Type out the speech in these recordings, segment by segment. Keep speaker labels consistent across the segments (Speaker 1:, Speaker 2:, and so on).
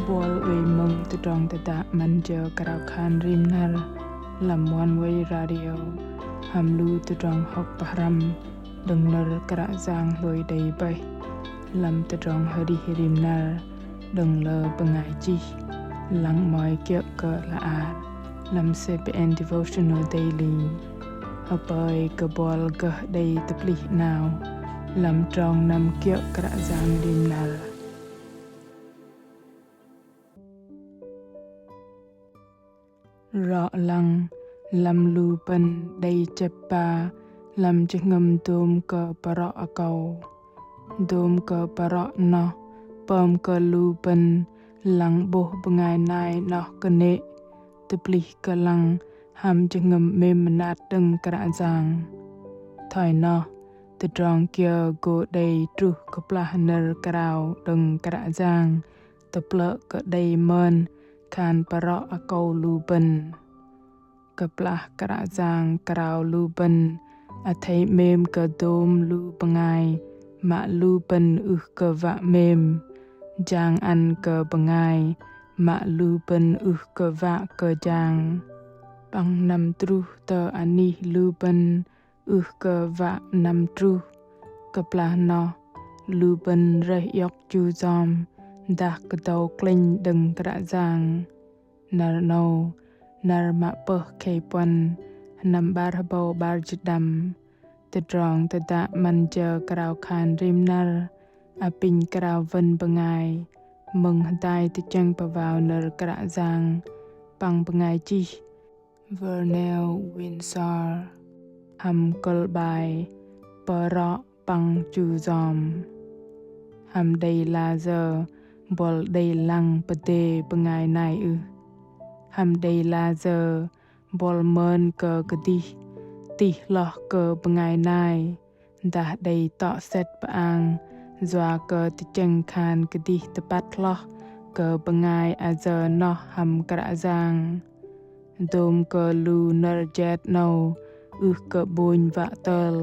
Speaker 1: Bol we mung to drong the da manja karau khan rim nar lam one way radio hamlu to drong hok pahram dung nar kara zang loi day bay lam to drong hari rim nar dung lơ bangai chi lang moi kiek ke la ar lam CPN devotional daily apai ke bol ke day tepli now lam trong nam kiek kara zang rim nar rõ lăng lam lu pen đầy chập pa lam chiếc ngâm tôm cờ parọ cầu tôm cờ parọ no pom cờ lu pen lăng bo bengai nai no kene tepli cờ lăng ham chiếc ngâm mềm nát đừng cả giang thoi no từ trong kia go đầy tru kopla ner karao đừng cả giang tập lợ cờ đầy mơn khan parọ cầu lu pen keplah kara zang karau lu pen athai mem ke dom lu pengai ma lu pen ke va mem jang an ke pengai ma lu pen ke va ke jang pang nam tru te ani lu pen ke va nam tru keplah no lu pen re yok chu zom dah ke tau kleng deng kara zang nar no nar ma peh kei pon nam bar habo bar jadam te drong te da manja karau khan rim nar apin karau ven bengai mung hantai te chang pavao nar kara zang pang bengai chi Vernell Windsor ham kol bai paro pang chu zom ham day laser bol day lang pete bengai nai ham day laser bol mơn cơ kedi ti loh cơ bengai nai dah day to set paang zwa cơ ti cheng khan kedi tepat loh cơ bengai azer no ham kara zang dom cơ lu ner jet no cơ boin va tel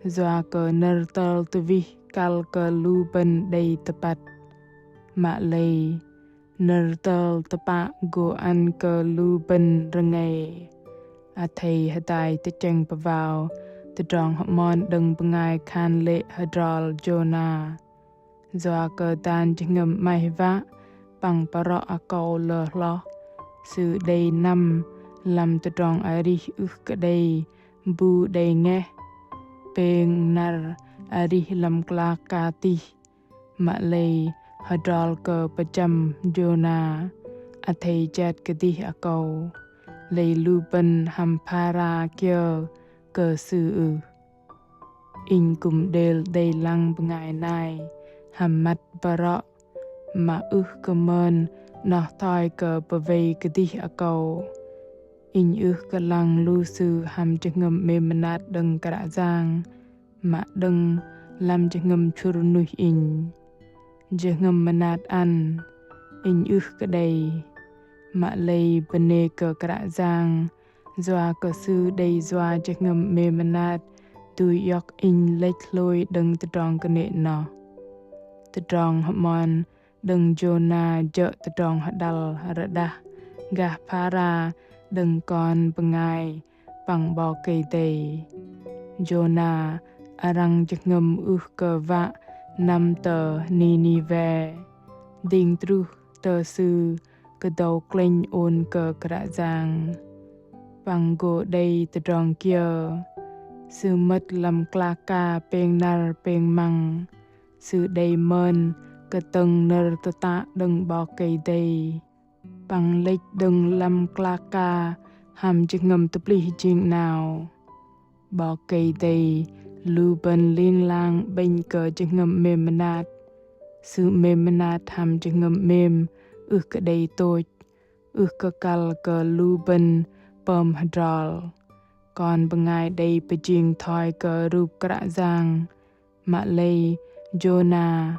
Speaker 1: zwa cơ ner tel tu vi kal cơ lu ben day tepat ma lei ner tel tepa go an ke lu ben rengai athai hadai te cheng pavao te drong mon đừng bengai khan le hadral jona zwa ke tan chingam mai va pang paro akau le lo su dei nam lam te drong ari ke dei bu dei nge peng nar ari lam kla ka ti ma lei hadral ke pacham jona athai chat kedi akau lei lupen hampara kyo ke su in kum del dei lang bengai nai hammat bara ma kemen nah thai ke pavei kedi akau in ke lang lu su ham chengam me manat deng kara zang ma deng lam chengam churnuh in jengam manat an in ke dei ma lei bene ke kara zang zwa ke su dei zwa jengam me manat tu yok in lech loi deng tedong kene no tedong hamon deng jona je tedong hadal radah gah para deng kon pengai pang bo ke dei jona arang jengam ke va nam tờ ni ve ding tru tờ sư cơ đầu kleng on cơ kra giang pang go day tờ drong kia sư mất lam kla ka peng nar peng mang sư day mơn cơ tầng ner ta đừng bỏ cây day pang lech đừng lam kla ka ham chừng ngầm tập li ching nào bỏ cây day lu ben lin lang bên cờ chừng ngầm mềm manat sự mềm manat ham chừng ngầm mềm ke đầy tôi ke kal ke lu ben pom hadral còn bengai đầy pejing thoi ke rup kra zang ma lei jona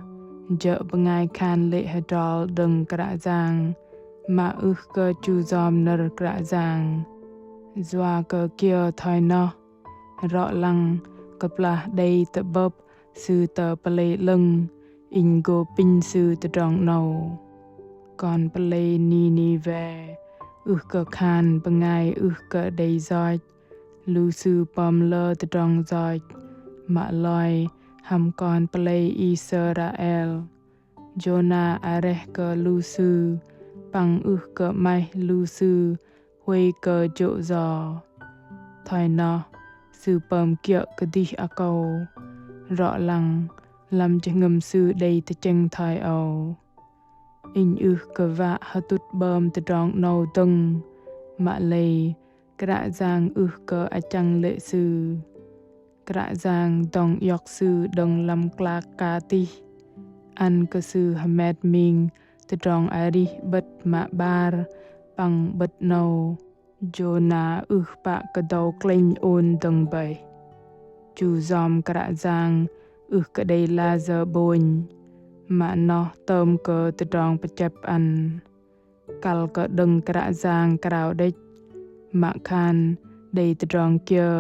Speaker 1: je bengai khan le hadral deng kra zang ma ke chu zom ner kra zang zwa ke kia thoi no rõ lăng kapla day te bob sư te pale lưng in go pin sư te drong no còn plei ni về cơ khan bangai cơ đầy giỏi lu sư pom lơ từ trong giỏi mà loi ham con plei Israel Jonah areh cơ lu sư bằng cơ mai lu sư huê cơ chỗ giò thoi nó sư pom kia cơ đi cầu rõ lăng làm cho ngầm sư đầy từ chân thoi ầu in cơ vạ hà tút bơm từ trong nâu tưng mạ lầy kra giang cơ a chăng lệ sư kra giang dong yok sư dong lam kla ka ti an cơ sư hamed ming từ trong ari bật mạ bar bằng bật nâu Jonah bạ cơ đầu klein ôn dong bay chu zom kra giang cơ đầy la giờ bồn mà nó tôm cơ từ trong bạch chập ăn kal cơ đừng kra giang krao đích mà khan đầy từ trong kia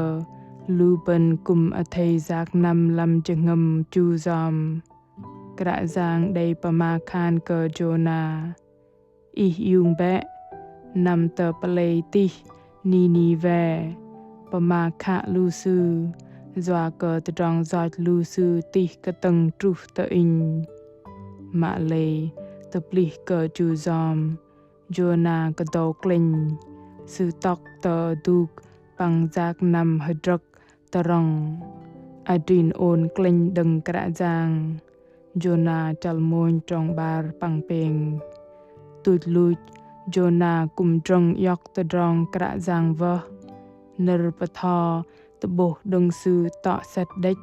Speaker 1: lu bên cùng ở thầy giác năm lâm chừng ngầm chu zom kra giang đầy pa ma khan cơ Jonah yung bé nằm tờ plei ti ni về pa ma kha lu sư doa cơ từ trong giọt lu sư ti cơ tầng tru tờ in mạ lầy tập lì cơ chu zom Jonah cơ đầu klein sư tóc tờ đục bằng giác nằm hơi druk tờ rong adrin ôn klein đừng kra giang Jonah chal môn trong bar bằng peng tụt lụt Jonah cùng trong yok tờ rong kra giang vơ nơ bờ thò tờ bồ đừng sư tọ sét đích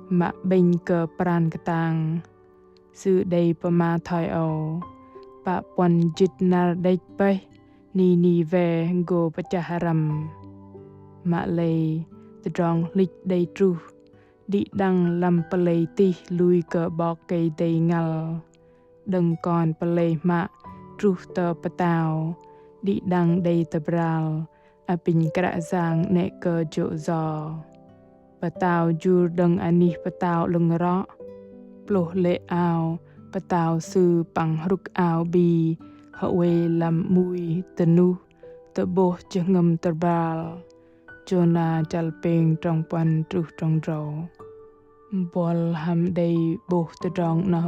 Speaker 1: mạ bên cơ pran cơ tang sư đầy pa ma thoi ầu pa pon jit nar đích bay ni về go pachaharam mạ lầy tờ rong lịch đầy tru đi đăng làm plei ti lui cơ bọ cây đầy ngal đừng còn plei mạ tru tờ patao đi đăng đầy tờ bral a pin kra giang nệ cơ chỗ giò patao jur đừng ani patao lưng rõ plo lệ ao patao sư bằng ruk ao bi hậu làm mùi tenu tờ bồ chưa ngầm tờ bral Jonah chal peng trong pan tru trong rau bol ham đầy bồ tờ trong na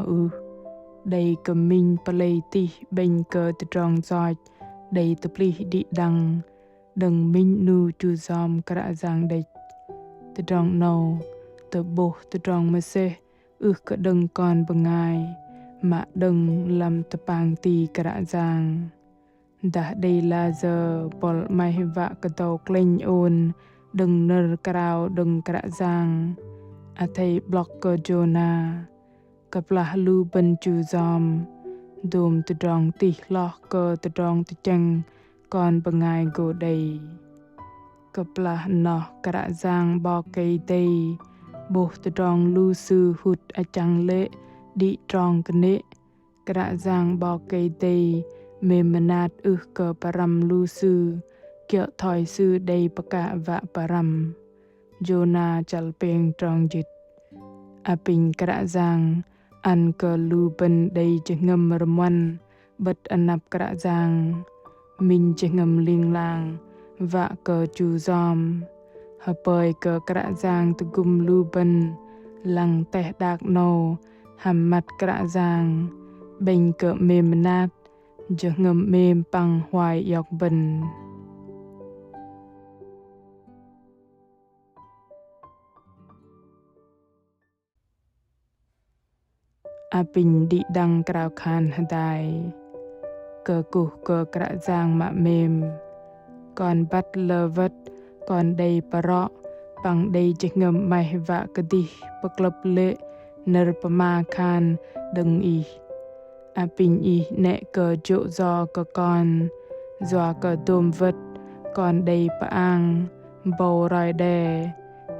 Speaker 1: đầy cơ minh plei ti bên cơ tờ trong giỏi đầy tờ pli đi đăng đừng minh nu chu zom kra giang địch tờ trong nâu tờ bồ tờ trong mê se cơ đừng còn bằng ai mà đừng làm tờ pang ti kra giang đã đây là giờ bol mai vạ cơ đầu klein ôn đừng nơ krao đừng kra giang a thầy blocker Jonah kaplah lu ben chu zom dum tờ trong ti lo cơ tờ trong tờ chân còn bằng ai go đầy kaplah no kra giang bo cây tây bồ tờ trong lu sư hụt a chang lệ đi trong cái nệ kra giang bo cây tây mê manat cơ param lu sư kia thoi sư đầy baka vạ param Jonah chal peng trong dịch a pin kra giang an cơ lu ben đầy chừng ngầm ramwan bật anap kra giang mình chừng ngầm linh lang vạ cơ chu zom hà pơi cơ kra giang tu gum lu ben lăng teh dak no ham mat kra giang bên cơ mềm nát chừng ngầm mềm bằng hoài yok ben a pin đi đăng krao khan hadai cơ cụ cơ kra giang mạ mềm còn bắt lơ vất còn đầy parọ bằng đầy chích ngầm mai vạ cơ đi bậc lập lệ nơ pama khan đừng a pin nệ cơ chỗ do cơ con doa cơ tôm vất còn đầy paang bầu roi đè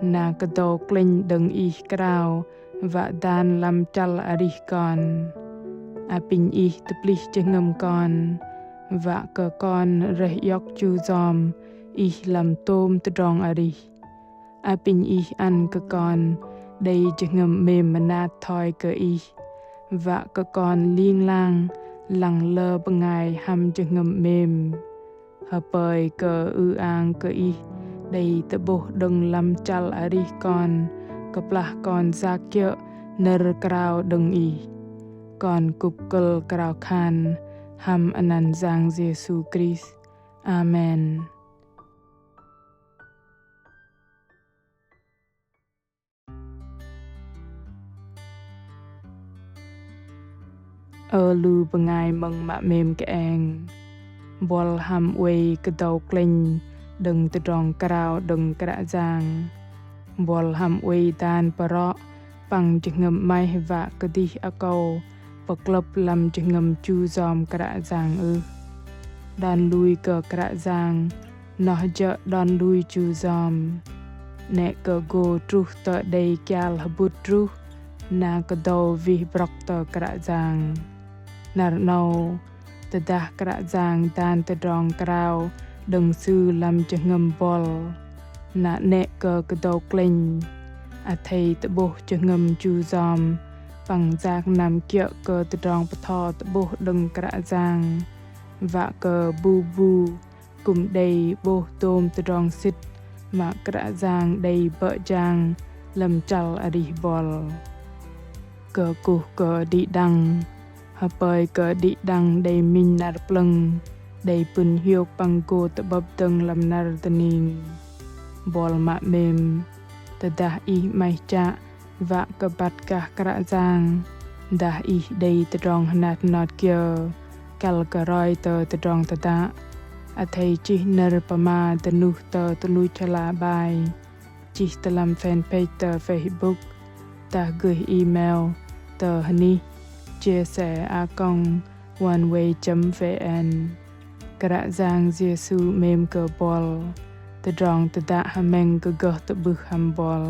Speaker 1: na cơ đầu klein đừng krao và dan lam chal arih con a pin tập lih chừng ngầm con và cơ con reh yok chu zom làm tôm từ trong arih a pin ăn cơ con đầy chừng ngầm mềm manat thoi cơ và cơ con liên lang lăng lơ bằng ngày ham cho ngầm mềm hợp bời cờ an cờ y đầy tập bộ đừng làm chal ari con cặp lah con ra kia nơ krao đừng y con cục cờ krao khan ham anan giang Giêsu Christ. Amen. Lu bengai meng mak mem ke eng bol ham wei ke dau kleng đừng từ tròn krao đừng kra giang bol ham wei tan para pang jengem mai va ke di akau peklop lam jengem chu zom kra giang dan lui ke kra giang noh je dan lui chu zom ne ke go truh te dei kyal habut truh na ke dau vi brok te kra giang nar nau tedah kra giang tan te drong krao đừng sư làm cho ngầm bol na ne ke dau kleng a thei te bo cho ngầm chu zom bằng giang nam kia ke te drong patho te bo đừng kra giang và ke bu bu cùng đầy bo tôm te drong sit mà kra giang đầy bợ giang làm chal ari bol ke ku ke di dang hợp bời cờ đi đăng đầy minh nار pleng đầy pun hiu pang go te bab teng lam nar tening bol mak mem tedah I mai cha va ke bat kah kra giang dah I đầy te drong hanat not kia kal ke roi te drong te da a thei chi nar pama te nu te lui chala bai chi te lam fan page te Facebook ta gửi email te hani chia sẻ oneway.vn kra giang Giêsu mem ke bol te drong te da hameng ke goh te buh ham bol